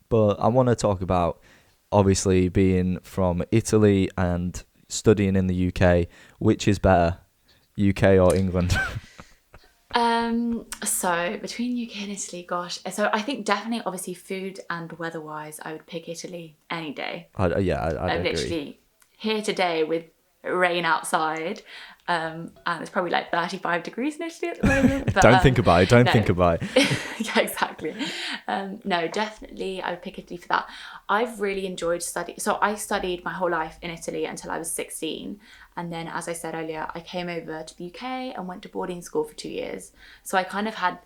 But I want to talk about obviously being from Italy and studying in the UK. Which is better, UK or England? So between UK and Italy, gosh. So I think definitely, obviously, food and weather-wise, I would pick Italy any day. I'd I'm agree. literally here today with rain outside, and it's probably like 35 degrees in Italy at the moment. But Don't think about it. Don't no, think about it. yeah, exactly. No, definitely, I would pick Italy for that. I've really enjoyed study. So I studied my whole life in Italy until I was 16, and then, as I said earlier, I came over to the UK and went to boarding school for 2 years. So I kind of had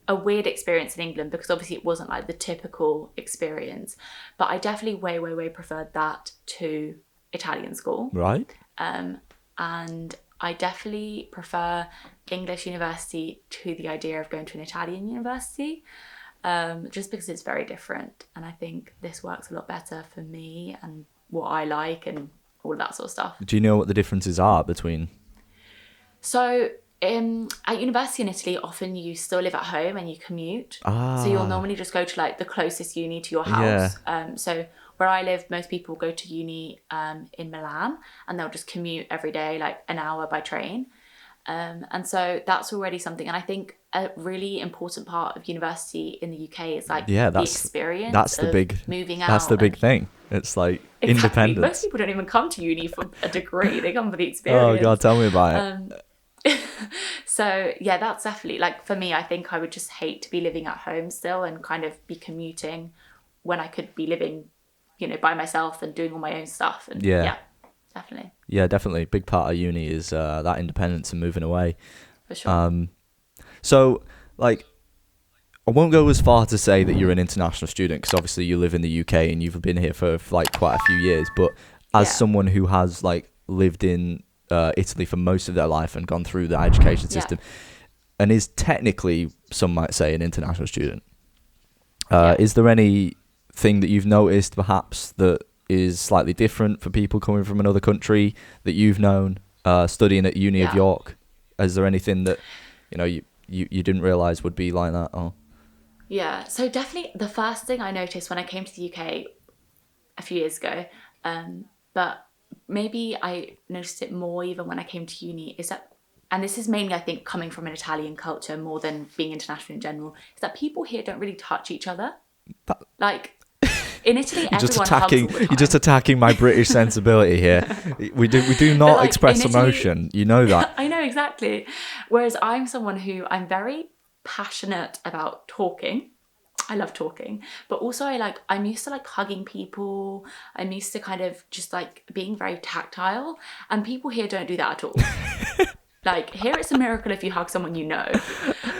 a weird experience in England because obviously it wasn't like the typical experience, but I definitely way, way, way preferred that to Italian school. Right? And I definitely prefer English university to the idea of going to an Italian university, just because it's very different. And I think this works a lot better for me and what I like and all of that sort of stuff. Do you know what the differences are between? So at university in Italy, often you still live at home and you commute. So you'll Ah, normally just go to like the closest uni to your yeah. house. So where I live, most people go to uni in Milan, and they'll just commute every day, like an hour by train. And so that's already something. And I think a really important part of university in the UK is like Yeah, the that's experience that's the of big moving that's the out. big And thing. It's like exactly, most independence. people don't even come to uni for a degree, they come for the Oh God, experience. tell me about it. Um, so yeah, that's definitely like for me, I think I would just hate to be living at home still and kind of be commuting when I could be living, by myself and doing all my own stuff. And Yeah, yeah, definitely, yeah, definitely. Big part of uni is that independence and moving away. for sure. Um, so like I won't go as far to say that you're an international student because obviously you live in the UK and you've been here for like quite a few years. But as Yeah, someone who has like lived in Italy for most of their life and gone through the education yeah, system and is technically, some might say, an international student, yeah, is there anything that you've noticed perhaps that is slightly different for people coming from another country that you've known studying at Uni of yeah. York? Is there anything that you didn't realize would be like that? Oh, Yeah, so definitely the first thing I noticed when I came to the UK a few years ago, but maybe I noticed it more even when I came to uni, is that, and this is mainly I think coming from an Italian culture more than being international in general, is that people here don't really touch each other. that, Like in Italy, you're just everyone hugs attacking. all the You're just time. attacking my British sensibility here. We do But not like in express Italy, emotion. You know that. I know exactly. Whereas I'm someone who I'm very passionate about talking. I love talking, but also I'm used to like hugging people. I'm used to kind of just like being very tactile, and people here don't do that at all. Like here it's a miracle if you hug someone you know.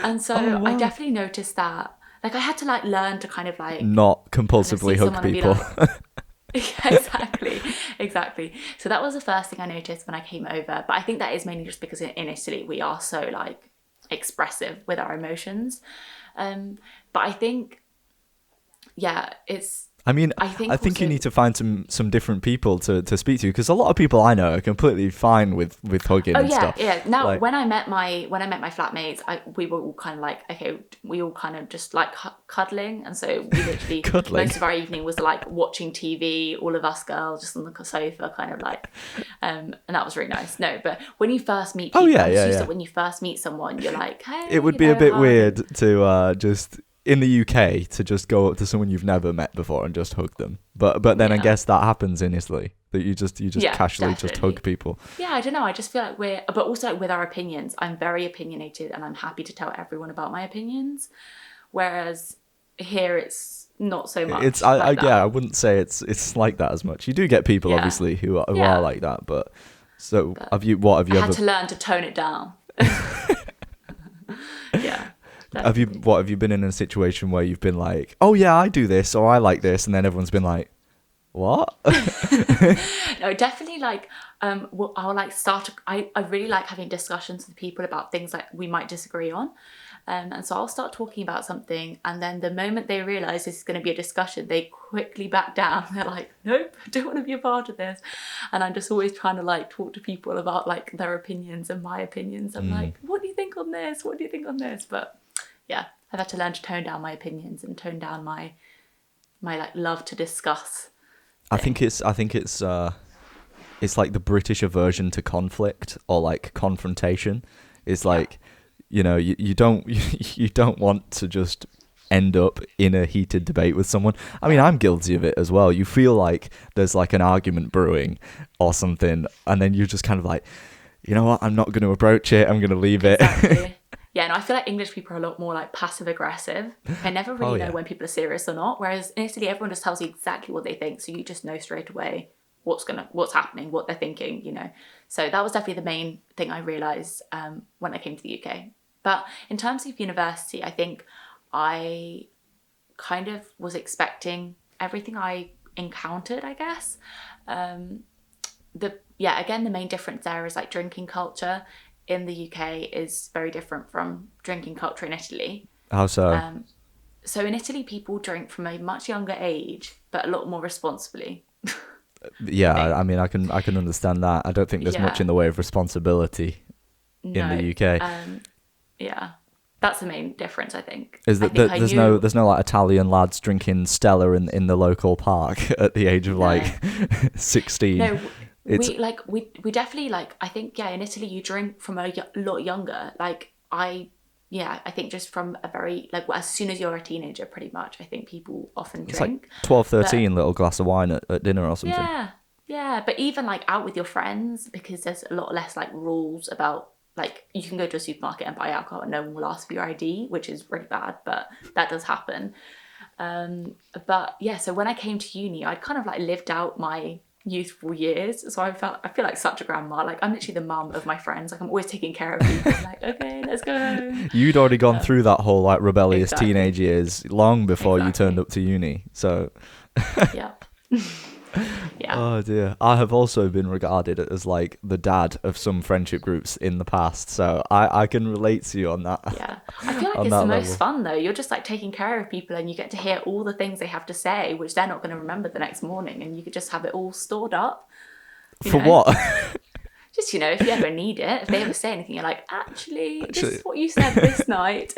And Oh so I wow. definitely noticed that. Like I had to like learn to kind of like Not kind of compulsively see hug someone and be people. like, yeah, exactly, exactly. So that was the first thing I noticed when I came over. But I think that is mainly just because in Italy we are so like expressive with our emotions. But I think, yeah, it's. I mean, I I think think you also. need to find some different people to speak to because a lot of people I know are completely fine with hugging Oh and yeah, stuff. yeah. Now Like when I met my flatmates, we were all kind of like okay, we all kind of just like cuddling, and so we literally cuddling. most of our evening was like watching TV, all of us girls just on the sofa, kind of like, and that was really nice. No, but when you first meet Oh people, yeah, I'm just yeah, used to yeah. when you first meet someone, you're like, It hey, would be a bit hug, and weird to just in the UK to just go up to someone you've never met before and just hug them. But then I yeah, guess that happens in Italy that you just yeah, casually just hug definitely. people. Yeah, I don't know. I just feel like but also like with our opinions, I'm very opinionated, and I'm happy to tell everyone about my opinions. Whereas here, it's not so It's much I like yeah, that. I wouldn't say it's like that as much. You do get people Yeah, obviously who are yeah. like that, but so But have I you had ever to learn to tone it down. Yeah, definitely. have you been in a situation where you've been like, "Oh yeah, I do this or I like this," and then everyone's been like, "What?" No, definitely like I'll like start. I really like having discussions with people about things like we might disagree on. And so I'll start talking about something, and then the moment they realize this is going to be a discussion, they quickly back down. They're like, "Nope, I don't want to be a part of this." And I'm just always trying to like talk to people about like their opinions and my opinions. I'm Mm. like, "What do you think on this? What do you think on this?" But yeah, I've had to learn to tone down my opinions and tone down my my like love to discuss I thing. think it's like the British aversion to conflict or like confrontation. It's Yeah. like, you don't you don't want to just end up in a heated debate with someone. I mean, Yeah. I'm guilty of it as well. You feel like there's like an argument brewing or something, and then you're just kind of like, you know what? I'm not going to approach it. I'm going to leave it. Exactly. Yeah, and I feel like English people are a lot more like passive aggressive. They never Oh really know yeah. when people are serious or not. Whereas in Italy, everyone just tells you exactly what they think, so you just know straight away what's happening, what they're thinking. So that was definitely the main thing I realised when I came to the UK. But in terms of university, I think I kind of was expecting everything I encountered, I guess. Again, the main difference there is like drinking culture in the UK is very different from drinking culture in Italy. How so? So in Italy, people drink from a much younger age, but a lot more responsibly, I Yeah, I think. mean, I can understand that. I don't think there's much Yeah, in the way of responsibility in the no, UK. yeah, that's the main difference, I think. Is I that think I there's no knew, there's no like Italian lads drinking Stella in the local park at the age of no, like 16. no, It's we definitely like, I think, yeah, in Italy, you drink from a lot younger. I think just from a very, like, as soon as you're a teenager, pretty much, I think people often it's like drink. 12, But 13 little glass of wine at dinner or something. yeah, yeah. But even like out with your friends, because there's a lot less like rules about, like, you can go to a supermarket and buy alcohol and no one will ask for your ID, which is really bad, but that does happen. But yeah, so when I came to uni, I'd kind of like lived out my youthful years. So I feel like such a grandma. Like, I'm literally the mum of my friends. Like, I'm always taking care of people. I'm like, okay, let's go. You'd already gone through that whole like rebellious Exactly. teenage years long before you turned Exactly. up to uni. So, Yeah. Yeah. oh dear, I have also been regarded as like the dad of some friendship groups in the past. So I can relate to you on that Yeah. I feel like on it's the that most level. fun though. You're just like taking care of people and you get to hear all the things they have to say, which they're not going to remember the next morning. And you could just have it all stored up, you For know? what? Just, if you ever need it, if they ever say anything, you're like, actually, this Actually, is what you said this night.